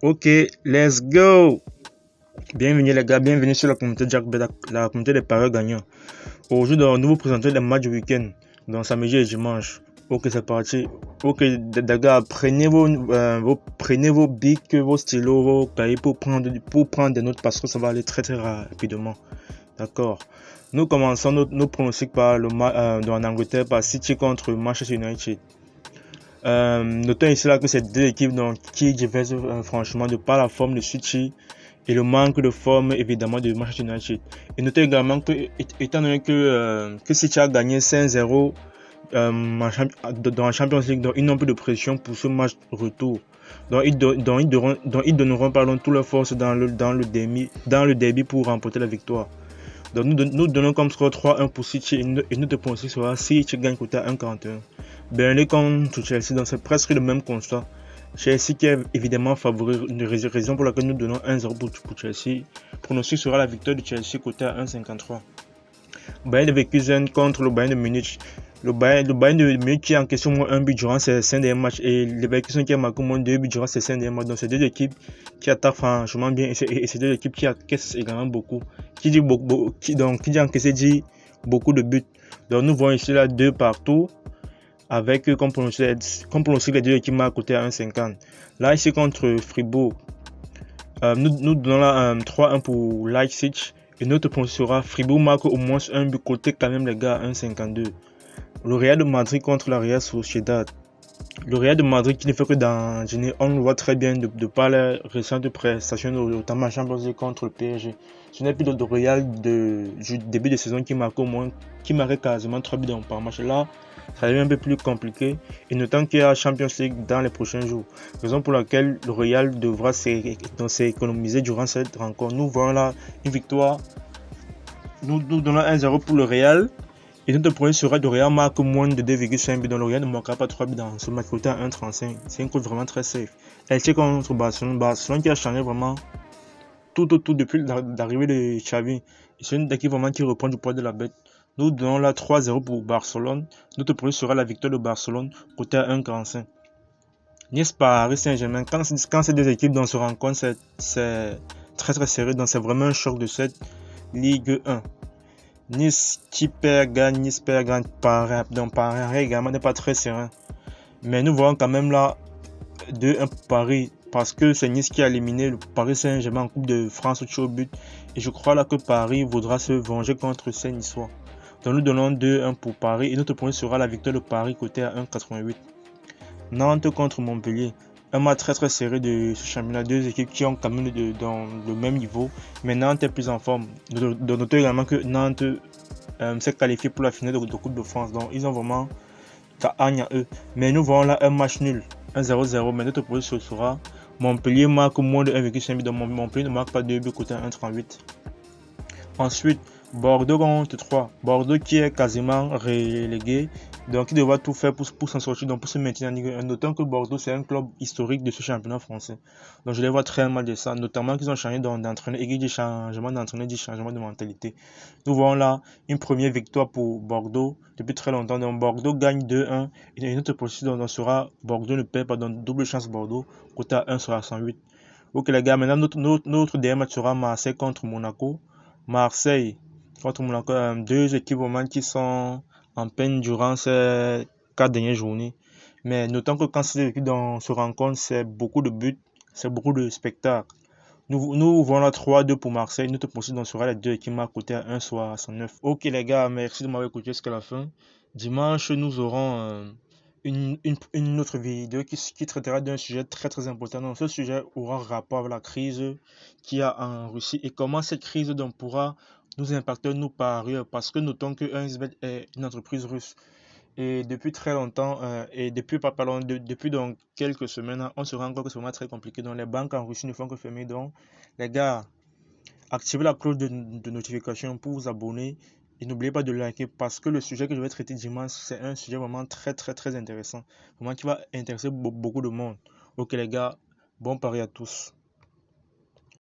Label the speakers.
Speaker 1: Ok, let's go. Bienvenue les gars, bienvenue sur la communauté Jack Bet, la communauté des parieurs gagnants. Aujourd'hui, nous vous présentons les matchs du week-end, donc samedi et dimanche. Ok, c'est parti. Ok, les gars, prenez vos bics, vos stylos, vos cahiers pour prendre des notes parce que ça va aller très très rapidement. D'accord. Nous commençons nos pronostics par le match en Angleterre par City contre Manchester United. Notons ici là que c'est deux équipes donc, qui divergent franchement de par la forme de City et le manque de forme évidemment de Manchester United. Et notez également que, étant donné que City a gagné 5-0 dans la Champions League, donc ils n'ont plus de pression pour ce match retour. Donc ils donneront pardon, toute leur force dans le derby pour remporter la victoire. Donc nous donnons comme score 3-1 pour City et notre pronostic sera City gagne côté à 1,41. Burnley contre Chelsea, donc c'est presque le même constat. Chelsea qui est évidemment favori, une raison pour laquelle nous donnons 1-0 pour Chelsea. Pronostic sera la victoire de Chelsea côté à 1,53. Bayern Leverkusen contre le Bayern de Munich. Le Bayern de Munich qui a en question moins un but durant ses 5 derniers matchs et Leverkusen qui a marqué moins 2 buts durant ses 5 derniers matchs. Donc c'est deux équipes qui attaquent franchement bien et c'est deux équipes qui encaissent également beaucoup. Qui dit encaisser dit beaucoup de buts. Donc nous voyons ici là 2 partout avec comme pronostic les deux équipes marquent côté à 1,50. Là ici contre Fribourg, nous donnons là 3-1 pour Leipzig. Et notre pronostic sera Fribourg marque au moins un but côté quand même les gars 1,52. Le Real de Madrid contre la Real Sociedad. Le Real de Madrid qui ne fait que d'enchaîner, on le voit très bien de par les récentes prestations, notamment en Champions League contre le PSG. Ce n'est plus le Real du début de saison qui marquait quasiment 3 buts par match. Là, ça devient un peu plus compliqué. Et notant qu'il y a la Champions League dans les prochains jours. Raison pour laquelle le Real devra s'économiser durant cette rencontre. Nous voyons là une victoire. Nous donnons 1-0 pour le Real. Et notre premier sera de Real marque moins de 2,5 buts. Donc le Real ne manquera pas 3 buts dans ce match côté à 1,35. C'est une cote vraiment très safe. Elche contre Barcelone. Barcelone qui a changé vraiment tout depuis l'arrivée de Xavi. C'est une équipe vraiment qui reprend du poids de la bête. Nous donnons là 3-0 pour Barcelone. Notre premier sera la victoire de Barcelone côté à 1,45. Nice Paris Saint-Germain. Quand ces deux équipes se rencontrent, c'est très très serré. Donc c'est vraiment un choc de cette Ligue 1. Nice qui perd gagne, Paris également n'est pas très serein. Mais nous voyons quand même là 2-1 pour Paris parce que c'est Nice qui a éliminé le Paris Saint-Germain en Coupe de France au tir au but. Et je crois là que Paris voudra se venger contre ces Niçois. Donc nous donnons 2-1 pour Paris et notre point sera la victoire de Paris côté à 1,88. Nantes contre Montpellier. Un match très très serré de ce championnat. Deux équipes qui ont quand même dans le même niveau. Mais Nantes est plus en forme. Notons également que Nantes s'est qualifié pour la finale de Coupe de France. Donc ils ont vraiment ta hagne à eux. Mais nous voyons là un match nul. 1-0-0. Mais notre position sera Montpellier marque moins de 1,5 but. Donc Montpellier ne marque pas 2 buts côté 1,38. Ensuite, Bordeaux contre 3. Bordeaux qui est quasiment relégué. Donc il devra tout faire pour s'en sortir, donc pour se maintenir en Ligue 1. Notons que Bordeaux c'est un club historique de ce championnat français. Donc je les vois très mal de ça, notamment qu'ils ont changé d'entraîneur et qu'il dit changement d'entraîneur dit changement de mentalité. Nous voyons là une première victoire pour Bordeaux depuis très longtemps. Donc Bordeaux gagne 2-1 et notre procédure sera Bordeaux ne perd pas, donc double chance Bordeaux, côté à 1 sur 108. Ok les gars, maintenant notre dernier match sera Marseille contre Monaco. Marseille contre Monaco, deux équipes vraiment qui sont en peine durant ces 4 dernières journées. Mais notons que quand ces équipes se rencontrent, c'est beaucoup de buts, c'est beaucoup de spectacles. Nous voyons la 3-2 pour Marseille. Notre procédure sera les deux équipes marquent côté à 1,69. Ok les gars, merci de m'avoir écouté jusqu'à la fin. Dimanche, nous aurons une autre vidéo qui traitera d'un sujet très très important. Donc, ce sujet aura rapport avec la crise qu'il y a en Russie et comment cette crise pourra nous impacter nous parieurs parce que notons que 1xBet est une entreprise russe et depuis très longtemps et depuis donc quelques semaines on se rend compte que c'est vraiment très compliqué. Donc les banques en Russie ne font que fermer. Donc les gars, activez la cloche de notification pour vous abonner et n'oubliez pas de liker parce que le sujet que je vais traiter dimanche c'est un sujet vraiment très très très intéressant, vraiment qui va intéresser beaucoup de monde. Ok les gars, bon pari à tous.